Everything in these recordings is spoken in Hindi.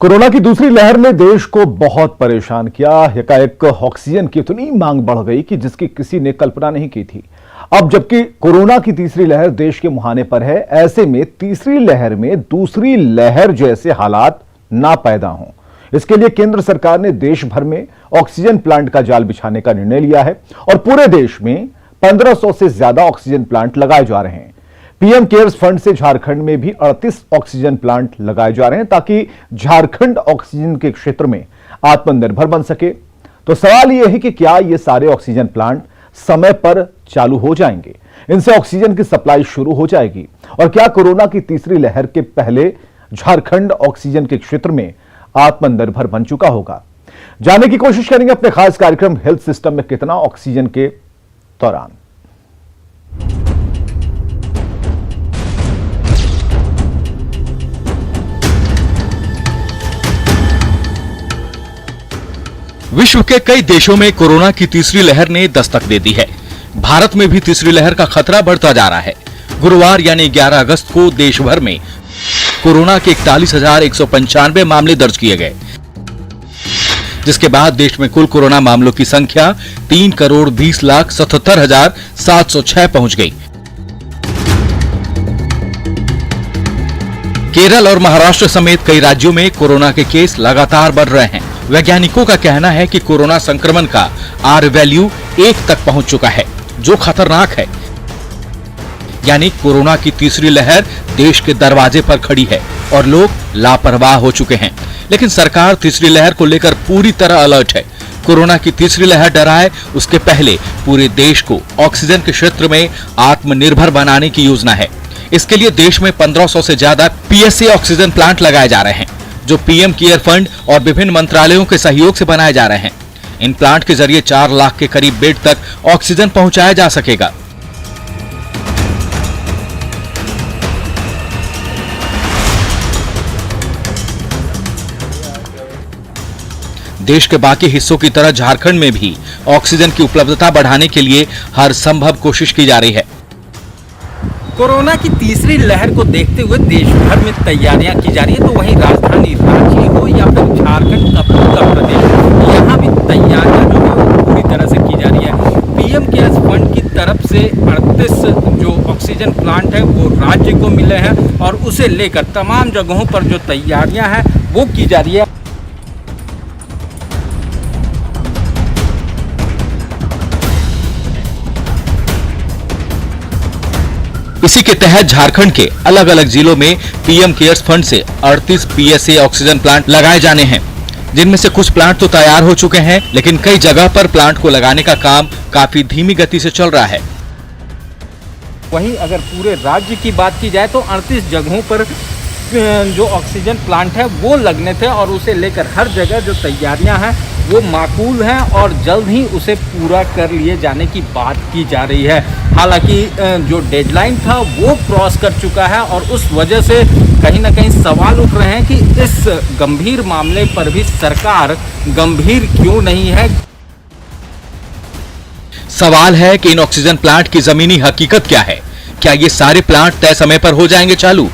कोरोना की दूसरी लहर ने देश को बहुत परेशान किया। एकाएक ऑक्सीजन की इतनी मांग बढ़ गई कि जिसकी किसी ने कल्पना नहीं की थी। अब जबकि कोरोना की तीसरी लहर देश के मुहाने पर है, ऐसे में तीसरी लहर में दूसरी लहर जैसे हालात ना पैदा हों, इसके लिए केंद्र सरकार ने देश भर में ऑक्सीजन प्लांट का जाल बिछाने का निर्णय लिया है और पूरे देश में 1500 से ज्यादा ऑक्सीजन प्लांट लगाए जा रहे हैं। पीएम केयर्स फंड से झारखंड में भी 38 ऑक्सीजन प्लांट लगाए जा रहे हैं ताकि झारखंड ऑक्सीजन के क्षेत्र में आत्मनिर्भर बन सके। तो सवाल यह है कि क्या ये सारे ऑक्सीजन प्लांट समय पर चालू हो जाएंगे, इनसे ऑक्सीजन की सप्लाई शुरू हो जाएगी और क्या कोरोना की तीसरी लहर के पहले झारखंड ऑक्सीजन के क्षेत्र में आत्मनिर्भर बन चुका होगा। जानने की कोशिश करेंगे अपने खास कार्यक्रम हेल्थ सिस्टम में कितना ऑक्सीजन के दौरान। विश्व के कई देशों में कोरोना की तीसरी लहर ने दस्तक दे दी है। भारत में भी तीसरी लहर का खतरा बढ़ता जा रहा है। गुरुवार यानी 11 अगस्त को देश भर में कोरोना के 41,195 मामले दर्ज किए गए, जिसके बाद देश में कुल कोरोना मामलों की संख्या 3,20,77,706 पहुंच गई। केरल और महाराष्ट्र समेत कई राज्यों में कोरोना के केस लगातार बढ़ रहे हैं। वैज्ञानिकों का कहना है कि कोरोना संक्रमण का आर वैल्यू 1 तक पहुंच चुका है, जो खतरनाक है। यानी कोरोना की तीसरी लहर देश के दरवाजे पर खड़ी है और लोग लापरवाह हो चुके हैं। लेकिन सरकार तीसरी लहर को लेकर पूरी तरह अलर्ट है। कोरोना की तीसरी लहर डराए उसके पहले पूरे देश को ऑक्सीजन के क्षेत्र में आत्मनिर्भर बनाने की योजना है। इसके लिए देश में 1500 से ज्यादा पीएसए ऑक्सीजन प्लांट लगाए जा रहे हैं, जो पीएम केयर फंड और विभिन्न मंत्रालयों के सहयोग से बनाए जा रहे हैं। इन प्लांट के जरिए 4 लाख के करीब बेड तक ऑक्सीजन पहुंचाया जा सकेगा। देश के बाकी हिस्सों की तरह झारखंड में भी ऑक्सीजन की उपलब्धता बढ़ाने के लिए हर संभव कोशिश की जा रही है। कोरोना की तीसरी लहर को देखते हुए देश भर में तैयारियां की जा रही है। तो वहीं राजधानी रांची हो या फिर झारखंड का पूरा प्रदेश, यहाँ भी तैयारियां जो है पूरी तरह से की जा रही है। पीएम केयर्स फंड की तरफ से 38 जो ऑक्सीजन प्लांट है वो राज्य को मिले हैं और उसे लेकर तमाम जगहों पर जो तैयारियां हैं वो की जा रही है। इसी के तहत झारखंड के अलग अलग जिलों में पीएम केयर्स फंड से 38 पीएसए ऑक्सीजन प्लांट लगाए जाने हैं, जिनमें से कुछ प्लांट तो तैयार हो चुके हैं, लेकिन कई जगह पर प्लांट को लगाने का काम काफी धीमी गति से चल रहा है। वहीं अगर पूरे राज्य की बात की जाए तो 38 जगहों पर जो ऑक्सीजन प्लांट है वो लगने थे और उसे लेकर हर जगह जो तैयारियां हैं वो माकूल हैं और जल्द ही उसे पूरा कर लिए जाने की बात की जा रही है। हालांकि जो डेडलाइन था वो क्रॉस कर चुका है और उस वजह से कहीं ना कहीं सवाल उठ रहे हैं कि इस गंभीर मामले पर भी सरकार गंभीर क्यों नहीं है। सवाल है कि इन ऑक्सीजन प्लांट की जमीनी हकीकत क्या है। क्या ये सारे प्लांट तय समय पर हो जाएंगे चालू?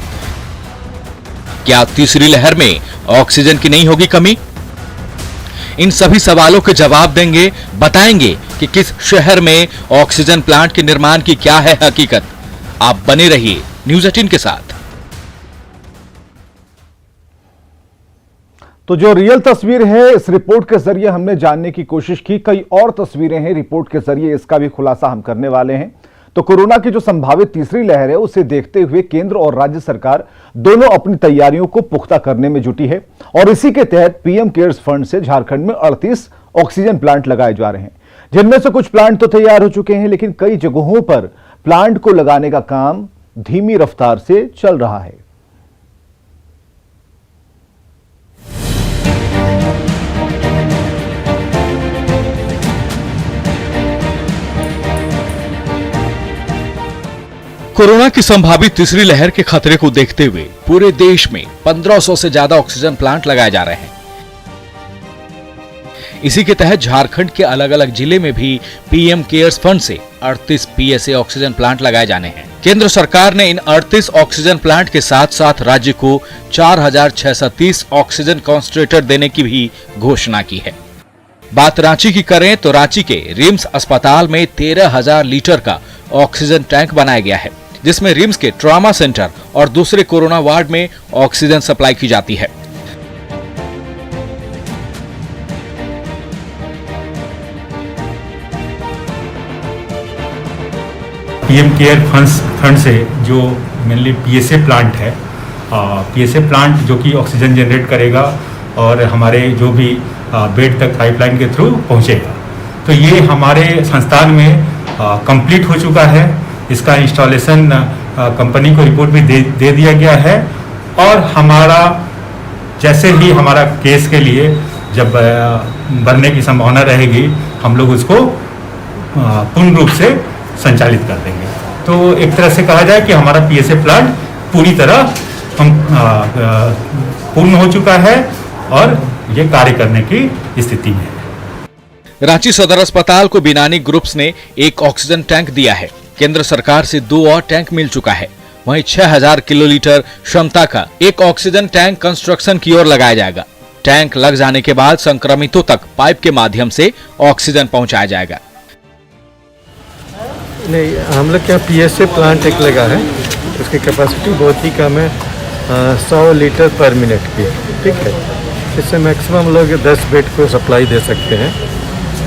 क्या तीसरी लहर में ऑक्सीजन की नहीं होगी कमी? इन सभी सवालों के जवाब देंगे, बताएंगे कि किस शहर में ऑक्सीजन प्लांट के निर्माण की क्या है हकीकत। आप बने रहिए न्यूज़ 18 के साथ। तो जो रियल तस्वीर है, इस रिपोर्ट के जरिए हमने जानने की कोशिश की। कई और तस्वीरें हैं रिपोर्ट के जरिए, इसका भी खुलासा हम करने वाले हैं। तो कोरोना की जो संभावित तीसरी लहर है उसे देखते हुए केंद्र और राज्य सरकार दोनों अपनी तैयारियों को पुख्ता करने में जुटी है और इसी के तहत पीएम केयर्स फंड से झारखंड में 38 ऑक्सीजन प्लांट लगाए जा रहे हैं, जिनमें से कुछ प्लांट तो तैयार हो चुके हैं, लेकिन कई जगहों पर प्लांट को लगाने का काम धीमी रफ्तार से चल रहा है। कोरोना की संभावित तीसरी लहर के खतरे को देखते हुए पूरे देश में 1500 से ज्यादा ऑक्सीजन प्लांट लगाए जा रहे हैं। इसी के तहत झारखंड के अलग अलग जिले में भी पीएम केयर्स फंड से 38 पीएसए ऑक्सीजन प्लांट लगाए जाने हैं। केंद्र सरकार ने इन 38 ऑक्सीजन प्लांट के साथ साथ राज्य को 4,630 ऑक्सीजन कॉन्सेंट्रेटर देने की भी घोषणा की है। बात रांची की करें तो रांची के रिम्स अस्पताल में 13,000 लीटर का ऑक्सीजन टैंक बनाया गया है, जिसमें रिम्स के ट्रॉमा सेंटर और दूसरे कोरोना वार्ड में ऑक्सीजन सप्लाई की जाती है। पीएम केयर फंड से जो मेनली पीएसए प्लांट है, पीएसए प्लांट जो कि ऑक्सीजन जनरेट करेगा और हमारे जो भी बेड तक पाइपलाइन के थ्रू पहुंचेगा, तो ये हमारे संस्थान में कंप्लीट हो चुका है। इसका इंस्टॉलेशन कंपनी को रिपोर्ट भी दे दिया गया है और हमारा जैसे ही हमारा केस के लिए जब भरने की संभावना रहेगी, हम लोग उसको पूर्ण रूप से संचालित कर देंगे। तो एक तरह से कहा जाए कि हमारा पीएसए प्लांट पूरी तरह पूर्ण हो चुका है और ये कार्य करने की स्थिति में है। रांची सदर अस्पताल को बिनानी ग्रुप्स ने एक ऑक्सीजन टैंक दिया है। केंद्र सरकार से 2 और टैंक मिल चुका है। वहीं 6,000 किलोलीटर क्षमता का एक ऑक्सीजन टैंक कंस्ट्रक्शन की ओर लगाया जाएगा। टैंक लग जाने के बाद संक्रमितों तक पाइप के माध्यम से ऑक्सीजन पहुंचाया जाएगा। नहीं, हम लोग के यहाँ पीएसए प्लांट एक लगा है, उसकी कैपेसिटी बहुत ही कम है, 100 लीटर पर मिनट की, ठीक है। इससे मैक्सिमम हम लोग 10 बेड को सप्लाई दे सकते हैं,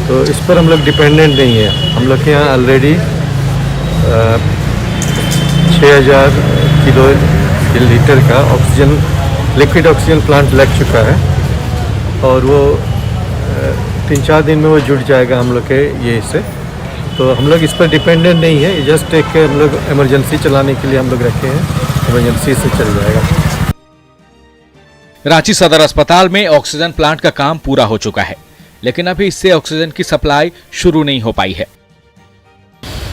तो इस पर हम लोग डिपेंडेंट नहीं है। हम लोग के यहाँ ऑलरेडी 6,000 लीटर का ऑक्सीजन, लिक्विड ऑक्सीजन प्लांट लग चुका है और वो 3-4 दिन में वो जुड़ जाएगा हम लोग के ये से। तो हम लोग इस पर डिपेंडेंट नहीं है, जस्ट एक हम लोग इमरजेंसी चलाने के लिए हम लोग रखे हैं, इमरजेंसी से चल जाएगा। रांची सदर अस्पताल में ऑक्सीजन प्लांट का काम पूरा हो चुका है, लेकिन अभी इससे ऑक्सीजन की सप्लाई शुरू नहीं हो पाई है।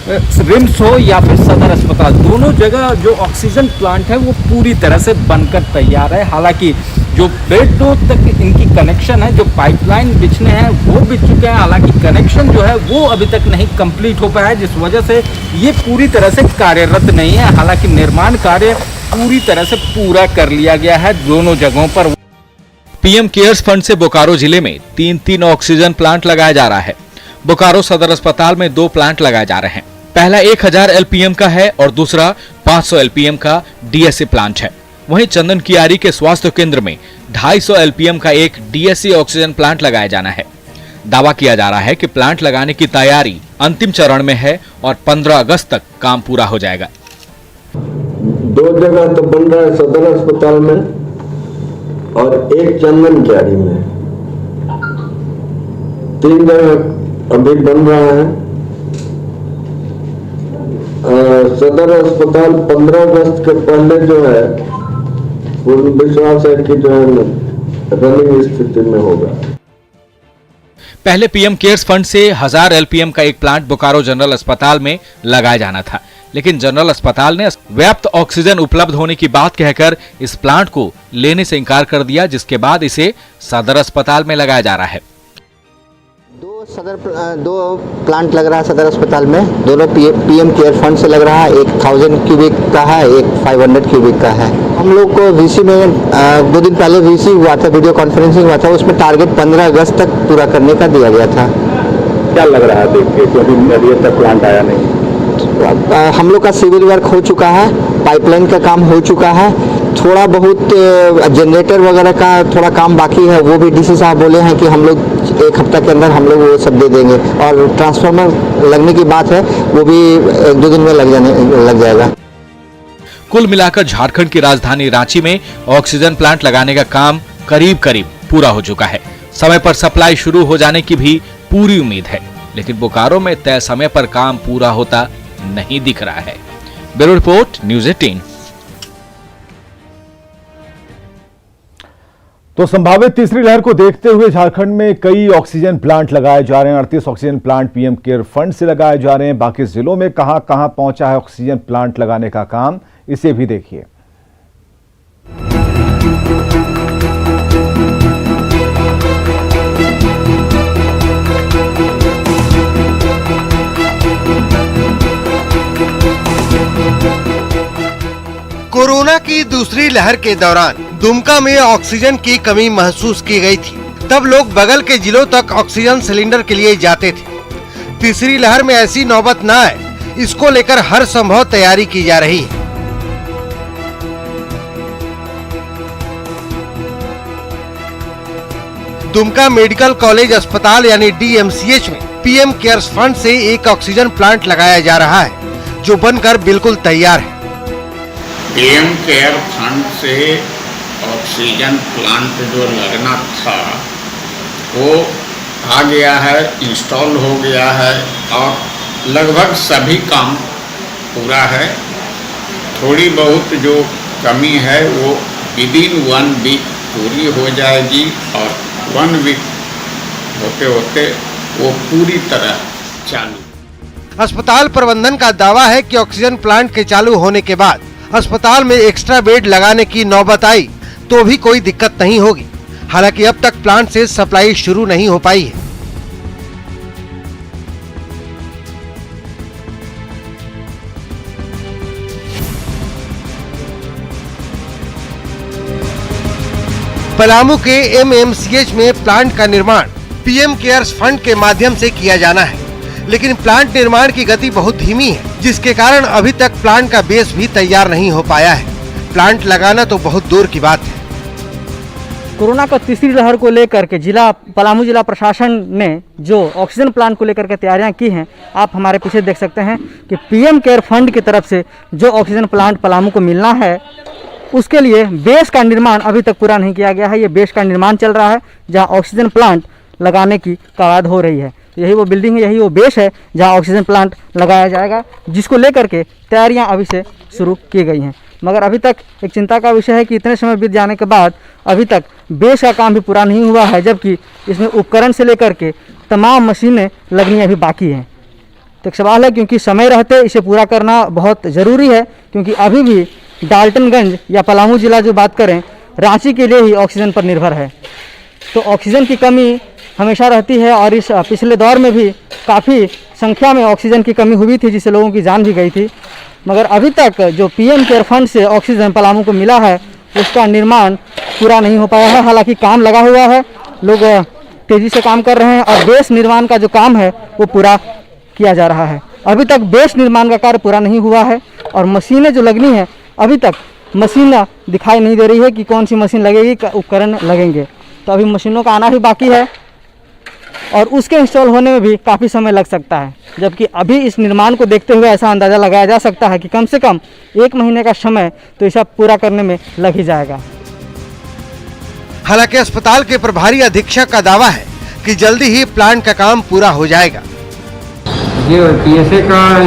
रिम्स हो या फिर सदर अस्पताल, दोनों जगह जो ऑक्सीजन प्लांट है वो पूरी तरह से बनकर तैयार है। हालांकि जो बेडों तक इनकी कनेक्शन है, जो पाइपलाइन बिछने हैं वो बिछ चुके हैं, हालांकि कनेक्शन जो है वो अभी तक नहीं कंप्लीट हो पाया है, जिस वजह से ये पूरी तरह से कार्यरत नहीं है। हालांकि निर्माण कार्य पूरी तरह से पूरा कर लिया गया है दोनों जगहों पर। पीएम केयर्स फंड से बोकारो जिले में 3 ऑक्सीजन प्लांट लगाया जा रहा है। बोकारो सदर अस्पताल में 2 प्लांट लगाए जा रहे हैं। पहला 1000 एलपीएम का है और दूसरा 500 एलपीएम का डीएसए प्लांट है। वहीं चंदन कियारी के स्वास्थ्य केंद्र में 250 एलपीएम का एक डीएसए ऑक्सीजन प्लांट लगाया जाना है। दावा किया जा रहा है कि प्लांट लगाने की तैयारी अंतिम चरण में है और 15 अगस्त तक काम पूरा हो जाएगा। 2 जगह तो बन रहा है सदर अस्पताल में और एक चंदन कियारी में, 3 जगह अभी बन रहा है। सदर अस्पताल 15 अगस्त के पहले जो है पूर्ण विश्वास है कि जो है रनिंग स्थिति में होगा। पहले पीएम केयर्स फंड से 1000 एलपीएम का एक प्लांट बोकारो जनरल अस्पताल में लगाया जाना था, लेकिन जनरल अस्पताल ने व्याप्त ऑक्सीजन उपलब्ध होने की बात कहकर इस प्लांट को लेने से इनकार कर दिया, जिसके बाद इसे सदर अस्पताल में लगाया जा रहा है। 2 प्लांट लग रहा है सदर अस्पताल में, दोनों पीएम केयर फंड से लग रहा है। एक 1000 क्यूबिक का है, एक 500 क्यूबिक का है। हम लोग को वीसी में 2 दिन पहले वीसी हुआ था, वीडियो कॉन्फ्रेंसिंग हुआ था, उसमें टारगेट 15 अगस्त तक पूरा करने का दिया गया था। क्या लग रहा है देख के, क्योंकि अभी तक प्लांट आया नहीं? हम लोग का सिविल वर्क हो चुका है, पाइपलाइन का काम हो चुका है, थोड़ा बहुत जनरेटर वगैरह का थोड़ा काम बाकी है, वो भी डीसी साहब बोले हैं कि हम लोग 1 हफ्ता के अंदर हम लोग वो सब दे देंगे। और ट्रांसफार्मर लगने की बात है, वो भी 1-2 दिन में लग जाएगा। कुल मिलाकर झारखंड की राजधानी रांची में ऑक्सीजन प्लांट लगाने का काम करीब पूरा हो चुका है। समय पर सप्लाई शुरू हो जाने की भी पूरी उम्मीद है, लेकिन बोकारो में तय समय पर काम पूरा होता नहीं दिख रहा है। Bureau report, news 18। तो संभावित तीसरी लहर को देखते हुए झारखंड में कई ऑक्सीजन प्लांट लगाए जा रहे हैं। 38 oxygen plant PM care fund से लगाए जा रहे हैं। बाकी जिलों में कहां कहां पहुंचा है ऑक्सीजन प्लांट लगाने का काम, इसे भी देखिए। कोरोना की दूसरी लहर के दौरान दुमका में ऑक्सीजन की कमी महसूस की गई थी। तब लोग बगल के जिलों तक ऑक्सीजन सिलेंडर के लिए जाते थे। तीसरी लहर में ऐसी नौबत न आए, इसको लेकर हर संभव तैयारी की जा रही है। दुमका मेडिकल कॉलेज अस्पताल यानी DMCH में PM केयर्स फंड से एक ऑक्सीजन प्लांट लगाया जा रहा है, जो बनकर बिल्कुल तैयार है। PM केयर फंड से ऑक्सीजन प्लांट जो लगना था वो आ गया है, इंस्टॉल हो गया है और लगभग सभी काम पूरा है। थोड़ी बहुत जो कमी है वो विदिन 1 वीक पूरी हो जाएगी और 1 वीक होते होते वो पूरी तरह चालू। अस्पताल प्रबंधन का दावा है कि ऑक्सीजन प्लांट के चालू होने के बाद अस्पताल में एक्स्ट्रा बेड लगाने की नौबत आई तो भी कोई दिक्कत नहीं होगी। हालांकि अब तक प्लांट से सप्लाई शुरू नहीं हो पाई है। पलामू के MMCH में प्लांट का निर्माण PM केयर्स फंड के माध्यम से किया जाना है, लेकिन प्लांट निर्माण की गति बहुत धीमी है, जिसके कारण अभी तक प्लांट का बेस भी तैयार नहीं हो पाया है। प्लांट लगाना तो बहुत दूर की बात है। कोरोना का तीसरी लहर को लेकर के पलामू जिला प्रशासन ने जो ऑक्सीजन प्लांट को लेकर के तैयारियां की हैं, आप हमारे पीछे देख सकते हैं कि PM केयर फंड की तरफ से जो ऑक्सीजन प्लांट पलामू को मिलना है, उसके लिए बेस का निर्माण अभी तक पूरा नहीं किया गया है। ये बेस का निर्माण चल रहा है, जहां ऑक्सीजन प्लांट लगाने की कवायद हो रही है। यही वो बिल्डिंग है, यही वो बेस है जहां ऑक्सीजन प्लांट लगाया जाएगा, जिसको लेकर के तैयारियां अभी से शुरू की गई हैं। मगर अभी तक एक चिंता का विषय है कि इतने समय बीत जाने के बाद अभी तक बेस का काम भी पूरा नहीं हुआ है, जबकि इसमें उपकरण से लेकर के तमाम मशीनें लगनी अभी बाकी हैं। तो एक सवाल है, क्योंकि समय रहते इसे पूरा करना बहुत ज़रूरी है, क्योंकि अभी भी डाल्टनगंज या पलामू जिला जो बात करें, रांची के लिए ही ऑक्सीजन पर निर्भर है। तो ऑक्सीजन की कमी हमेशा रहती है और इस पिछले दौर में भी काफ़ी संख्या में ऑक्सीजन की कमी हुई थी, जिससे लोगों की जान भी गई थी। मगर अभी तक जो PM केयर फंड से ऑक्सीजन पलामू को मिला है, उसका निर्माण पूरा नहीं हो पाया है। हालांकि काम लगा हुआ है, लोग तेज़ी से काम कर रहे हैं और बेस निर्माण का जो काम है वो पूरा किया जा रहा है। अभी तक बेस निर्माण का कार्य पूरा नहीं हुआ है और मशीनें जो लगनी है, अभी तक मशीन दिखाई नहीं दे रही है कि कौन सी मशीन लगेगी, उपकरण लगेंगे। तो अभी मशीनों का आना भी बाकी है और उसके इंस्टॉल होने में भी काफ़ी समय लग सकता है। जबकि अभी इस निर्माण को देखते हुए ऐसा अंदाज़ा लगाया जा सकता है कि कम से कम 1 महीने का समय तो इसे पूरा करने में लग ही जाएगा। हालांकि अस्पताल के प्रभारी अधीक्षक का दावा है कि जल्दी ही प्लांट का काम पूरा हो जाएगा। ये PSA का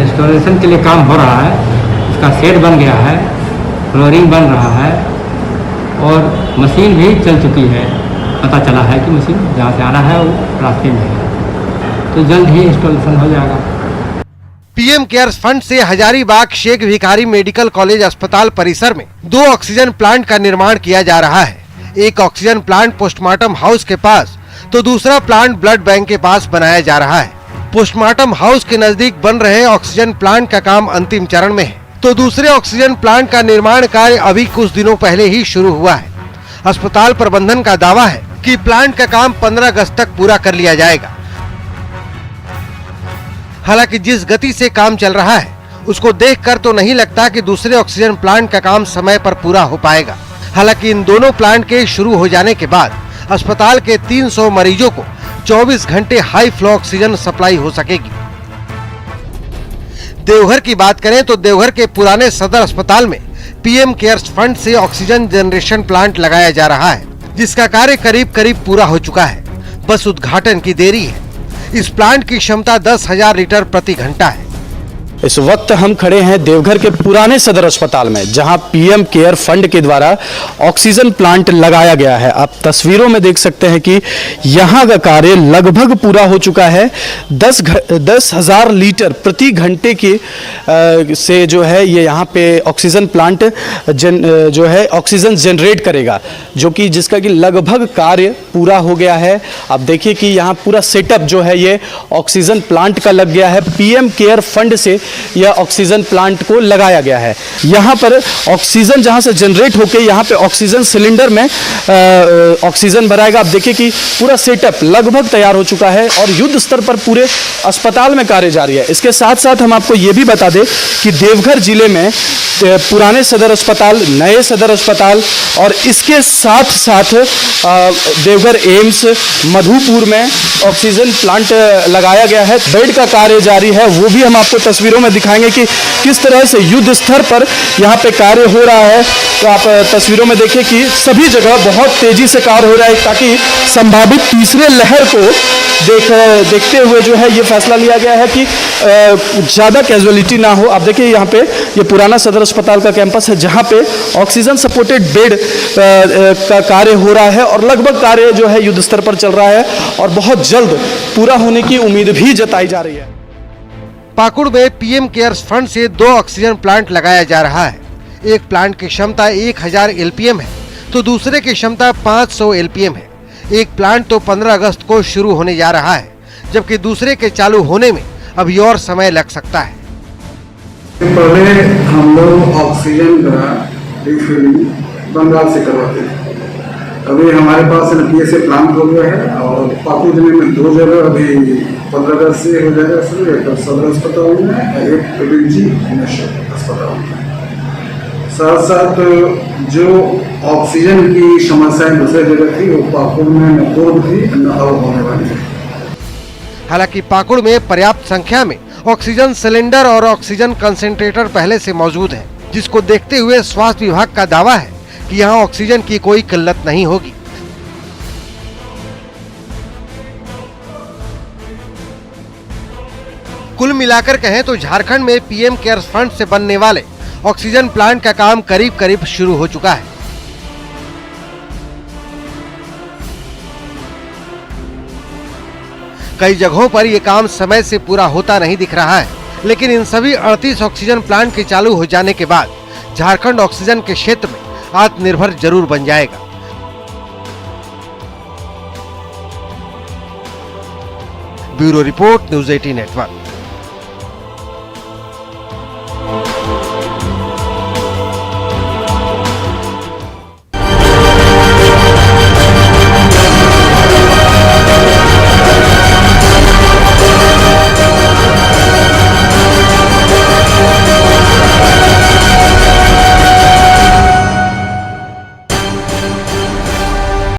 इंस्टॉलेशन के लिए काम हो रहा है, उसका सेट बन गया है, फ्लोरिंग बन रहा है और मशीन भी चल चुकी है। पता चला है कि मशीन जहाँ से आना है वो रास्ते में है, तो जल्द ही इंस्टॉलेशन हो जाएगा। PM केयर्स फंड से हजारीबाग शेख भिखारी मेडिकल कॉलेज अस्पताल परिसर में 2 ऑक्सीजन प्लांट का निर्माण किया जा रहा है। एक ऑक्सीजन प्लांट पोस्टमार्टम हाउस के पास तो दूसरा प्लांट ब्लड बैंक के पास बनाया जा रहा है। पोस्टमार्टम हाउस के नजदीक बन रहे ऑक्सीजन प्लांट का काम अंतिम चरण में है, तो दूसरे ऑक्सीजन प्लांट का निर्माण कार्य अभी कुछ दिनों पहले ही शुरू हुआ है। अस्पताल प्रबंधन का दावा है कि प्लांट का काम 15 अगस्त तक पूरा कर लिया जाएगा। हालांकि जिस गति से काम चल रहा है, उसको देखकर तो नहीं लगता कि दूसरे ऑक्सीजन प्लांट का काम समय पर पूरा हो पाएगा। हालांकि इन दोनों प्लांट के शुरू हो जाने के बाद अस्पताल के 300 मरीजों को 24 घंटे हाई फ्लो ऑक्सीजन सप्लाई हो सकेगी। देवघर की बात करें तो देवघर के पुराने सदर अस्पताल में PM केयर्स फंड से ऑक्सीजन जनरेशन प्लांट लगाया जा रहा है, जिसका कार्य करीब पूरा हो चुका है। बस उद्घाटन की देरी है। इस प्लांट की क्षमता 10,000 लीटर प्रति घंटा है। इस वक्त हम खड़े हैं देवघर के पुराने सदर अस्पताल में, जहां PM केयर फंड के द्वारा ऑक्सीजन प्लांट लगाया गया है। आप तस्वीरों में देख सकते हैं कि यहां का कार्य लगभग पूरा हो चुका है। 10,000 लीटर प्रति घंटे की से जो है ये यहां पे ऑक्सीजन प्लांट जो है ऑक्सीजन जनरेट करेगा, जो कि जिसका कि लगभग कार्य पूरा हो गया है। आप देखिए कि यहाँ पूरा सेटअप जो है ये ऑक्सीजन प्लांट का लग गया है। PM केयर फंड से यह ऑक्सीजन प्लांट को लगाया गया है। यहाँ पर ऑक्सीजन जहाँ से जनरेट होकर यहाँ पे ऑक्सीजन सिलेंडर में ऑक्सीजन भराएगा। आप देखिए कि पूरा सेटअप लगभग तैयार हो चुका है और युद्ध स्तर पर पूरे अस्पताल में कार्य जारी है। इसके साथ साथ हम आपको ये भी बता दें कि देवघर जिले में पुराने सदर अस्पताल, नए सदर अस्पताल और इसके साथ साथ देवघर एम्स, मधुपुर में ऑक्सीजन प्लांट लगाया गया है। बेड का कार्य जारी है, वो भी हम आपको तस्वीरों में दिखाएंगे कि किस तरह से युद्ध स्तर पर यहाँ पे कार्य हो रहा है। तो आप तस्वीरों में देखिए कि सभी जगह बहुत तेजी से कार्य हो रहा है ताकि संभावित तीसरे लहर को देखते हुए जो है ये फैसला लिया गया है कि ज़्यादा कैजुअलिटी ना हो। आप देखिए यहाँ पे ये पुराना सदर अस्पताल का कैंपस है जहाँ पे ऑक्सीजन सपोर्टेड बेड का कार्य हो रहा है और लगभग कार्य जो है युद्ध स्तर पर चल रहा है और बहुत जल्द पूरा होने की उम्मीद भी जताई जा रही है। पाकुड़ में पीएम केयर्स फंड से 2 ऑक्सीजन प्लांट लगाया जा रहा है। एक प्लांट की क्षमता 1000 एलपीएम है तो दूसरे की क्षमता 500 एलपीएम है। एक प्लांट तो 15 अगस्त को शुरू होने जा रहा है, जबकि दूसरे के चालू होने में अभी और समय लग सकता है। पहले हम लोग ऑक्सीजन का रिफिलिंग बंगाल से करवाते थे। अभी हमारे पास पीएसए प्लांट हो गया है और पाकुड़ जिले में 2 जगह अभी 15 अगस्त से हो जाएगा शुरू। एक सदर अस्पताल में और एक एबीजी अस्पताल में। साथ साथ जो ऑक्सीजन की समस्याएं दूसरे जगह थी वो पाकुड़ में न पूर्व थी न अब होने वाली है। हालांकि पाकुड़ में पर्याप्त संख्या में ऑक्सीजन सिलेंडर और ऑक्सीजन कंसेंट्रेटर पहले से मौजूद है, जिसको देखते हुए स्वास्थ्य विभाग का दावा है कि यहाँ ऑक्सीजन की कोई किल्लत नहीं होगी। कुल मिलाकर कहें तो झारखंड में पीएम केयर्स फंड से बनने वाले ऑक्सीजन प्लांट का काम करीब करीब शुरू हो चुका है। कई जगहों पर यह काम समय से पूरा होता नहीं दिख रहा है, लेकिन इन सभी 38 ऑक्सीजन प्लांट के चालू हो जाने के बाद झारखंड ऑक्सीजन के क्षेत्र में आत्मनिर्भर जरूर बन जाएगा। Bureau report, news 18 network.